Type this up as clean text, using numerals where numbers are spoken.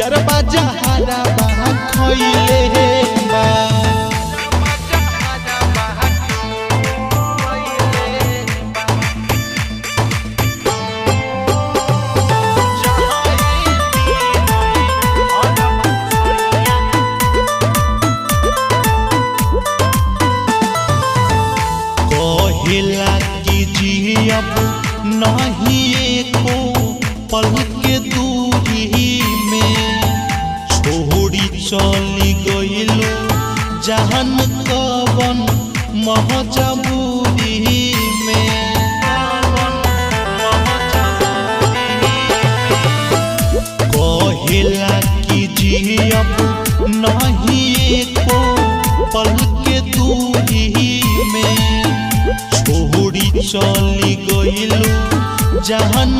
यरबा जहारा बहा खइले बा कहिला कि जियब नहीं एको पल के दूरी में छोड़ी चली गइलू जहन कवन महजबूरी में कहिला कि जियब नहीं एको पल के दूरी में छोड़ी चली गइलू जहन